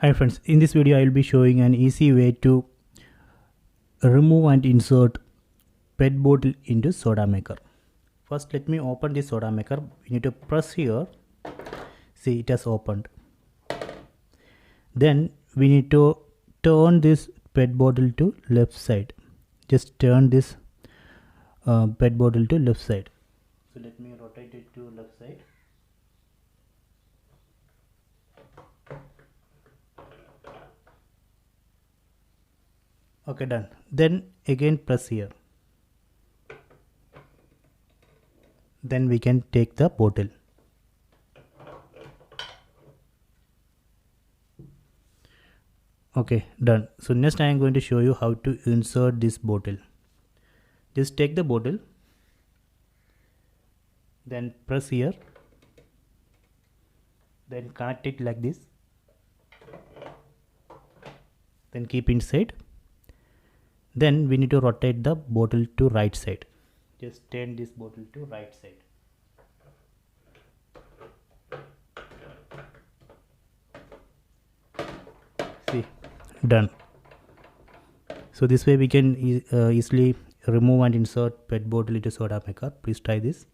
Hi friends, in this video I will be showing an easy way to remove and insert PET bottle into soda maker. First let me open this soda maker. We need to press here. See, it has opened. Then we need to turn this PET bottle to left side. Just turn this PET bottle to left side. So let me rotate it to left side. Okay, done. Then again press here. Then we can take the bottle. Okay, done. So next I am going to show you how to insert this bottle. Just take the bottle, then press here, then connect it like this, then keep inside. Then we need to rotate the bottle to right side. Just turn this bottle to right side. See, done. So this way we can easily remove and insert PET bottle into soda maker. Please try this.